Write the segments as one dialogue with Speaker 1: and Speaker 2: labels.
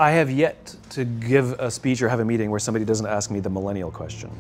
Speaker 1: I have yet to give a speech or have a meeting where somebody doesn't ask me the millennial question.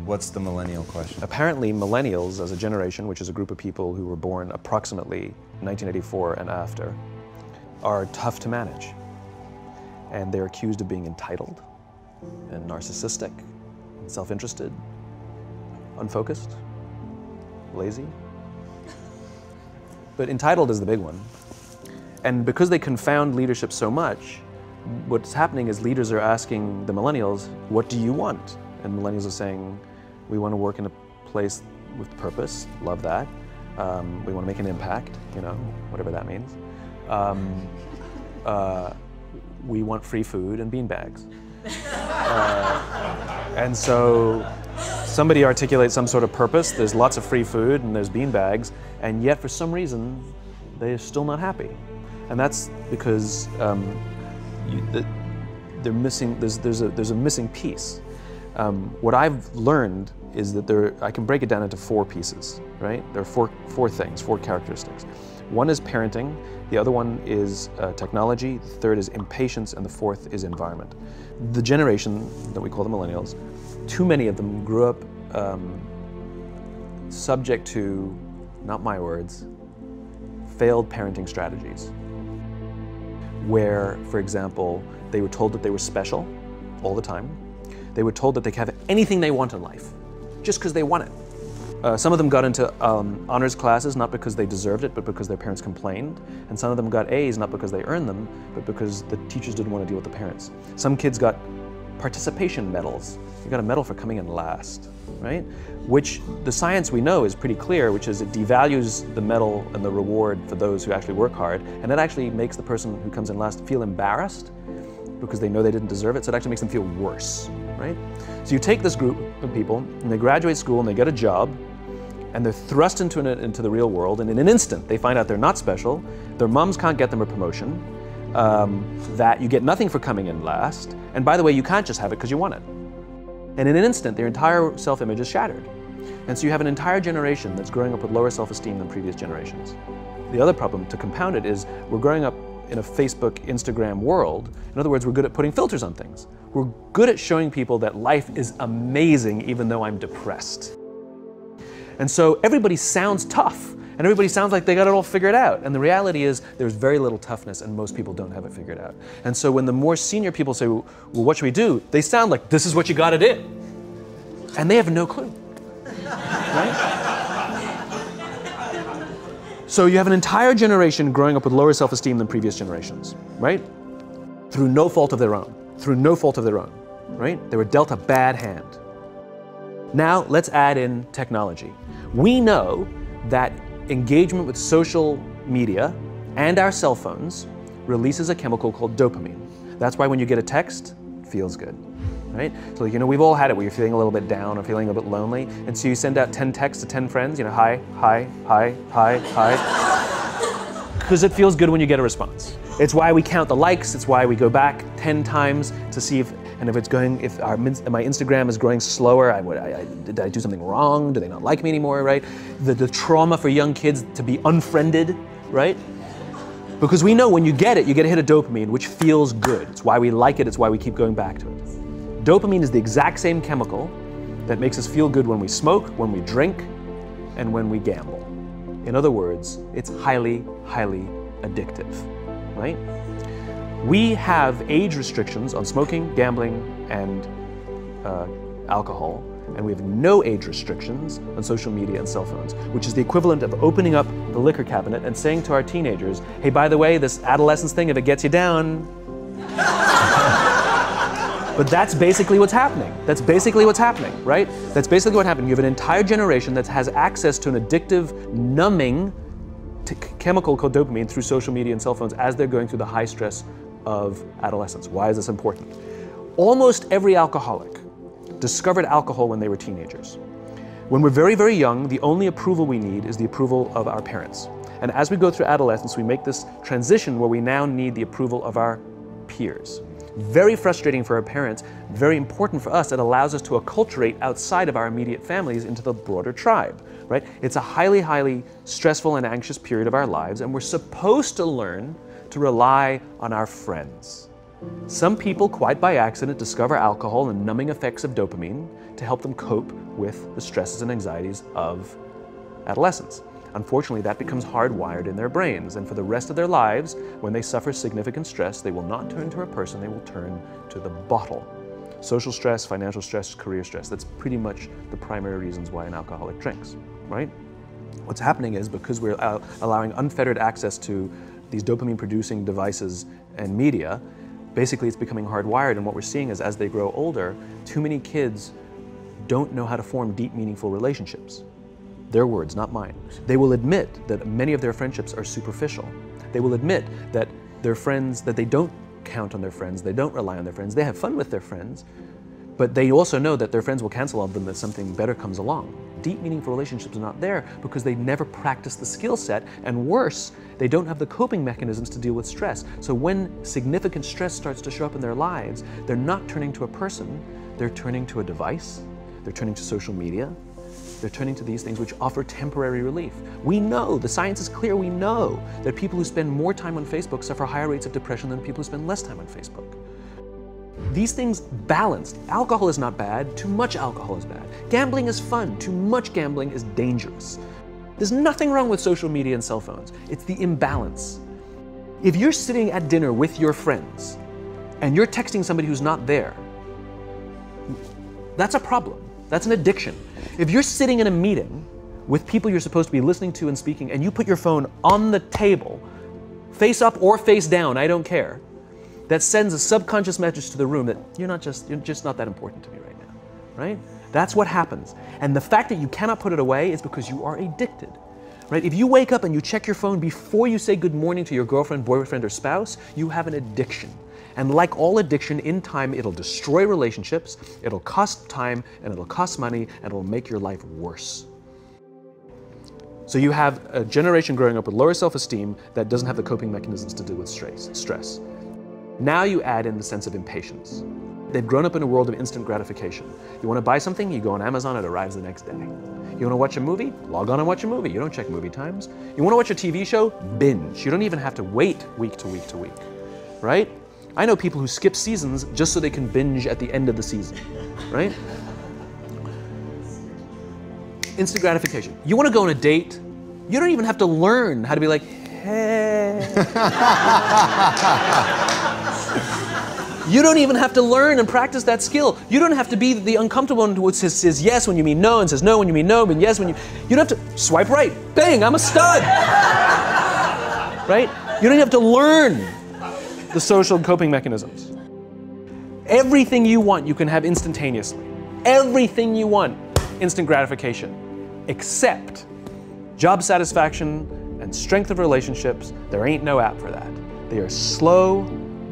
Speaker 2: What's the millennial question?
Speaker 1: Apparently millennials as a generation, which is a group of people who were born approximately 1984 and after, are tough to manage. And they're accused of being entitled and narcissistic, and self-interested, unfocused, lazy. But entitled is the big one. And because they confound leadership so much, what's happening is leaders are asking the millennials, what do you want? And millennials are saying, we want to work in a place with purpose, love that. We want to make an impact, you know, whatever that means. We want free food and beanbags. And so somebody articulates some sort of purpose, there's lots of free food and there's beanbags, and yet for some reason, they're still not happy. And that's because they're missing, there's a missing piece. What I've learned is that I can break it down into 4 pieces, right? There are four things, 4 characteristics. One is parenting, the other one is technology, the third is impatience, and the fourth is environment. The generation that we call the millennials, too many of them grew up subject to, not my words, failed parenting strategies. Where, for example, they were told that they were special all the time. They were told that they could have anything they want in life, just because they want it. Some of them got into honors classes, not because they deserved it, but because their parents complained. And some of them got A's, not because they earned them, but because the teachers didn't want to deal with the parents. Some kids got participation medals. You got a medal for coming in last, right? Which the science we know is pretty clear, which is it devalues the medal and the reward for those who actually work hard, and it actually makes the person who comes in last feel embarrassed because they know they didn't deserve it, so it actually makes them feel worse, right? So you take this group of people, and they graduate school and they get a job, and they're thrust into the real world, and in an instant they find out they're not special, their moms can't get them a promotion, that you get nothing for coming in last, and by the way, you can't just have it because you want it. And in an instant, their entire self-image is shattered. And so you have an entire generation that's growing up with lower self-esteem than previous generations. The other problem, to compound it, is we're growing up in a Facebook, Instagram world. In other words, we're good at putting filters on things. We're good at showing people that life is amazing even though I'm depressed. And so everybody sounds tough, and everybody sounds like they got it all figured out. And the reality is there's very little toughness, and most people don't have it figured out. And so when the more senior people say, well, what should we do? They sound like, this is what you gotta do. And they have no clue, right? So you have an entire generation growing up with lower self-esteem than previous generations, right? Through no fault of their own, right? They were dealt a bad hand. Now let's add in technology. We know that engagement with social media and our cell phones releases a chemical called dopamine. That's why when you get a text, it feels good, right? So, you know, we've all had it where you're feeling a little bit down or feeling a bit lonely, and so you send out 10 texts to 10 friends, you know, hi, hi, hi, hi, hi, because it feels good when you get a response. It's why we count the likes, it's why we go back 10 times to see if my Instagram is growing slower, did I do something wrong? Do they not like me anymore, right? The trauma for young kids to be unfriended, right? Because we know when you get a hit of dopamine, which feels good. It's why we like it, it's why we keep going back to it. Dopamine is the exact same chemical that makes us feel good when we smoke, when we drink, and when we gamble. In other words, it's highly, highly addictive, right? We have age restrictions on smoking, gambling, and alcohol, and we have no age restrictions on social media and cell phones, which is the equivalent of opening up the liquor cabinet and saying to our teenagers, hey, by the way, this adolescence thing, if it gets you down. But that's basically what's happening. That's basically what's happening, right? That's basically what happened. You have an entire generation that has access to an addictive, numbing chemical called dopamine through social media and cell phones as they're going through the high stress of adolescence. Why is this important? Almost every alcoholic discovered alcohol when they were teenagers. When we're very, very young, the only approval we need is the approval of our parents. And as we go through adolescence, we make this transition where we now need the approval of our peers. Very frustrating for our parents, very important for us. It allows us to acculturate outside of our immediate families into the broader tribe, right? It's a highly, highly stressful and anxious period of our lives, and we're supposed to learn to rely on our friends. Some people, quite by accident, discover alcohol and numbing effects of dopamine to help them cope with the stresses and anxieties of adolescence. Unfortunately, that becomes hardwired in their brains, and for the rest of their lives, when they suffer significant stress, they will not turn to a person, they will turn to the bottle. Social stress, financial stress, career stress, that's pretty much the primary reasons why an alcoholic drinks, right? What's happening is, because we're allowing unfettered access to these dopamine-producing devices and media, basically it's becoming hardwired, and what we're seeing is, as they grow older, too many kids don't know how to form deep, meaningful relationships. Their words, not mine. They will admit that many of their friendships are superficial. They will admit that their friends, that they don't count on their friends, they don't rely on their friends, they have fun with their friends, but they also know that their friends will cancel on them if something better comes along. Deep, meaningful relationships are not there because they never practice the skill set, and worse, they don't have the coping mechanisms to deal with stress. So when significant stress starts to show up in their lives, they're not turning to a person, they're turning to a device, they're turning to social media, they're turning to these things which offer temporary relief. We know, the science is clear, we know that people who spend more time on Facebook suffer higher rates of depression than people who spend less time on Facebook. These things balanced. Alcohol is not bad, too much alcohol is bad. Gambling is fun, too much gambling is dangerous. There's nothing wrong with social media and cell phones. It's the imbalance. If you're sitting at dinner with your friends and you're texting somebody who's not there, that's a problem. That's an addiction. If you're sitting in a meeting with people you're supposed to be listening to and speaking, and you put your phone on the table, face up or face down, I don't care, that sends a subconscious message to the room that you're just not that important to me right now, right? That's what happens. And the fact that you cannot put it away is because you are addicted, right? If you wake up and you check your phone before you say good morning to your girlfriend, boyfriend, or spouse, you have an addiction. And like all addiction, in time, it'll destroy relationships, it'll cost time, and it'll cost money, and it'll make your life worse. So you have a generation growing up with lower self-esteem that doesn't have the coping mechanisms to deal with stress. Now you add in the sense of impatience. They've grown up in a world of instant gratification. You want to buy something, you go on Amazon, it arrives the next day. You want to watch a movie? Log on and watch a movie. You don't check movie times. You want to watch a TV show? Binge. You don't even have to wait week to week to week, right? I know people who skip seasons just so they can binge at the end of the season, right? Instant gratification. You want to go on a date? You don't even have to learn how to be like, hey. You don't even have to learn and practice that skill. You don't have to be the uncomfortable one who says yes when you mean no, and says no when you mean no, and yes when you... You don't have to swipe right. Bang, I'm a stud. Right? You don't have to learn the social coping mechanisms. Everything you want, you can have instantaneously. Everything you want, instant gratification. Except job satisfaction and strength of relationships, there ain't no app for that. They are slow,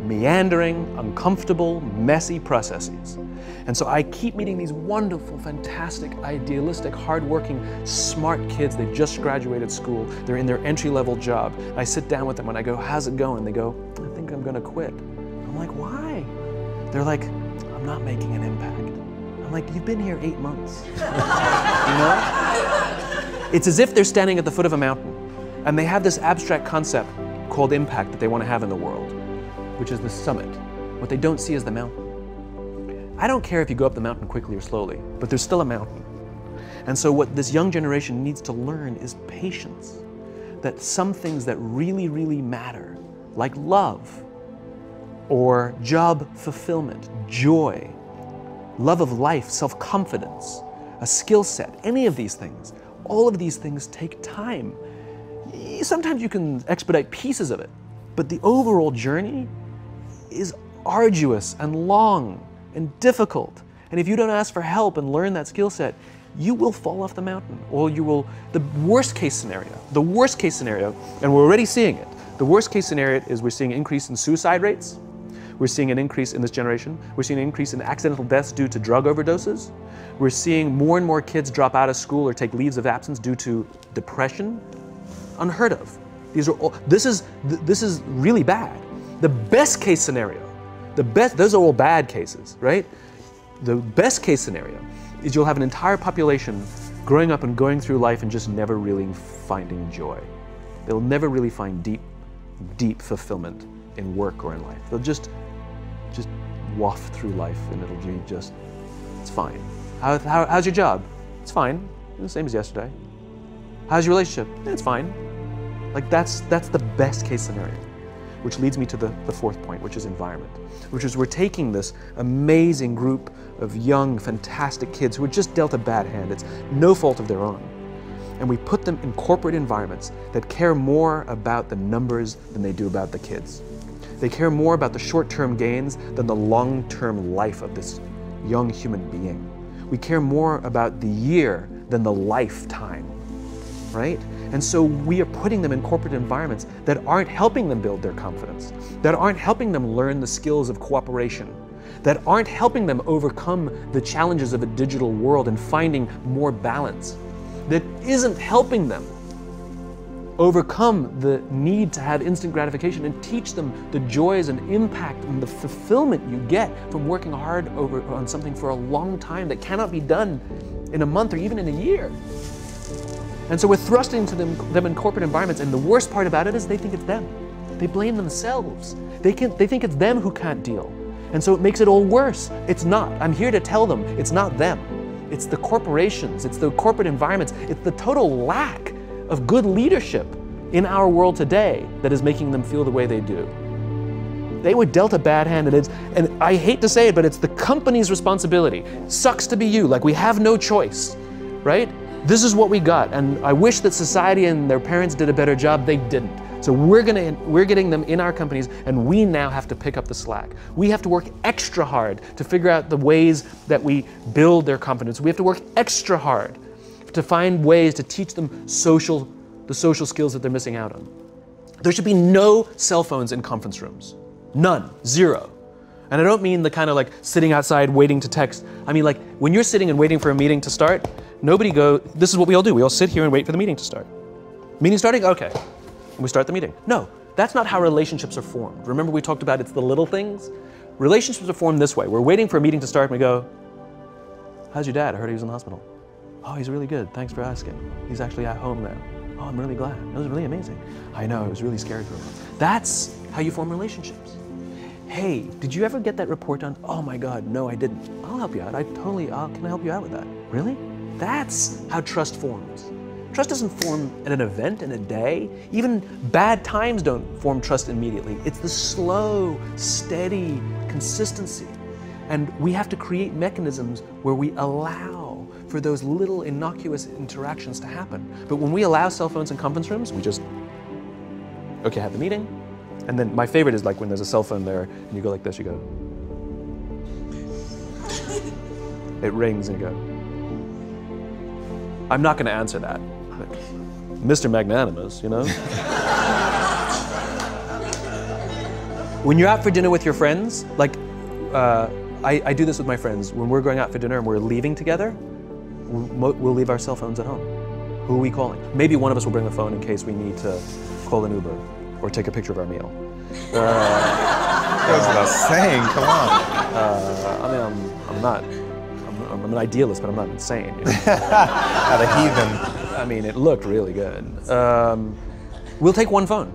Speaker 1: meandering, uncomfortable, messy processes. And so I keep meeting these wonderful, fantastic, idealistic, hardworking, smart kids. They've just graduated school. They're in their entry-level job. I sit down with them and I go, how's it going? They go, I think I'm gonna quit. I'm like, why? They're like, I'm not making an impact. I'm like, you've been here 8 months. You know? It's as if they're standing at the foot of a mountain and they have this abstract concept called impact that they want to have in the world, which is the summit. What they don't see is the mountain. I don't care if you go up the mountain quickly or slowly, but there's still a mountain. And so what this young generation needs to learn is patience. That some things that really, really matter, like love, or job fulfillment, joy, love of life, self-confidence, a skill set, any of these things, all of these things take time. Sometimes you can expedite pieces of it, but the overall journey is arduous and long and difficult. And if you don't ask for help and learn that skill set, you will fall off the mountain, or you will, the worst case scenario, and we're already seeing it, the worst case scenario is we're seeing an increase in suicide rates, we're seeing an increase in this generation, we're seeing an increase in accidental deaths due to drug overdoses, we're seeing more and more kids drop out of school or take leaves of absence due to depression. Unheard of. These are all, this is really bad. The best case scenario, those are all bad cases, right? The best case scenario is you'll have an entire population growing up and going through life and just never really finding joy. They'll never really find deep, deep fulfillment in work or in life. They'll just waft through life, and it'll be just, it's fine. How's your job? It's fine, the same as yesterday. How's your relationship? It's fine. Like that's the best case scenario, which leads me to the fourth point, which is environment, which is we're taking this amazing group of young, fantastic kids who were just dealt a bad hand. It's no fault of their own. And we put them in corporate environments that care more about the numbers than they do about the kids. They care more about the short-term gains than the long-term life of this young human being. We care more about the year than the lifetime, right? And so we are putting them in corporate environments that aren't helping them build their confidence, that aren't helping them learn the skills of cooperation, that aren't helping them overcome the challenges of a digital world and finding more balance, that isn't helping them overcome the need to have instant gratification and teach them the joys and impact and the fulfillment you get from working hard on something for a long time that cannot be done in a month or even in a year. And so we're thrusting to them in corporate environments, and the worst part about it is they think it's them. They blame themselves. They think it's them who can't deal. And so it makes it all worse. It's not. I'm here to tell them it's not them. It's the corporations, it's the corporate environments, it's the total lack of good leadership in our world today that is making them feel the way they do. They were dealt a bad hand, and I hate to say it, but it's the company's responsibility. Sucks to be you, like we have no choice, right? This is what we got, and I wish that society and their parents did a better job. They didn't. So we're getting them in our companies, and we now have to pick up the slack. We have to work extra hard to figure out the ways that we build their confidence. We have to work extra hard to find ways to teach them the social skills that they're missing out on. There should be no cell phones in conference rooms. None, zero. And I don't mean the kind of like sitting outside waiting to text. I mean like when you're sitting and waiting for a meeting to start, this is what we all do. We all sit here and wait for the meeting to start. Meeting starting? Okay. And we start the meeting. No, that's not how relationships are formed. Remember we talked about it's the little things? Relationships are formed this way. We're waiting for a meeting to start and we go, how's your dad? I heard he was in the hospital. Oh, he's really good. Thanks for asking. He's actually at home now. Oh, I'm really glad. It was really amazing. I know, it was really scary for him. That's how you form relationships. Hey, did you ever get that report done? Oh my God, no, I didn't. I'll help you out. Can I help you out with that? Really? That's how trust forms. Trust doesn't form at an event in a day. Even bad times don't form trust immediately. It's the slow, steady consistency. And we have to create mechanisms where we allow for those little innocuous interactions to happen. But when we allow cell phones in conference rooms, we just, okay, have the meeting. And then my favorite is like when there's a cell phone there and you go like this, you go. It rings and you go. I'm not gonna answer that. Like, Mr. Magnanimous, you know? When you're out for dinner with your friends, like I do this with my friends. When we're going out for dinner and we're leaving together, we'll leave our cell phones at home. Who are we calling? Maybe one of us will bring the phone in case we need to call an Uber or take a picture of our meal.
Speaker 2: That goes without saying, come on.
Speaker 1: I'm an idealist, but I'm not insane. You know?
Speaker 2: Not a heathen.
Speaker 1: I mean, it looked really good. We'll take one phone.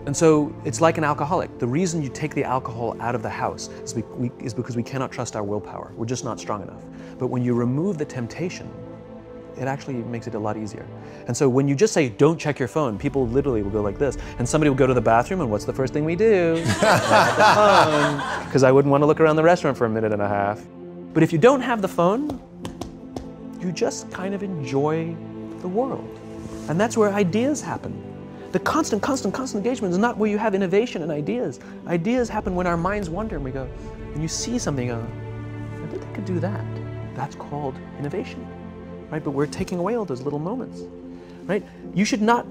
Speaker 1: And so it's like an alcoholic. The reason you take the alcohol out of the house is because we cannot trust our willpower. We're just not strong enough. But when you remove the temptation, it actually makes it a lot easier. And so when you just say, don't check your phone, people literally will go like this. And somebody will go to the bathroom, and what's the first thing we do? Because I wouldn't want to look around the restaurant for a minute and a half. But if you don't have the phone, you just kind of enjoy the world. And that's where ideas happen. The constant engagement is not where you have innovation and ideas. Ideas happen when our minds wander and we go, and you see something, I bet they could do that. That's called innovation, right? But we're taking away all those little moments, right? You should not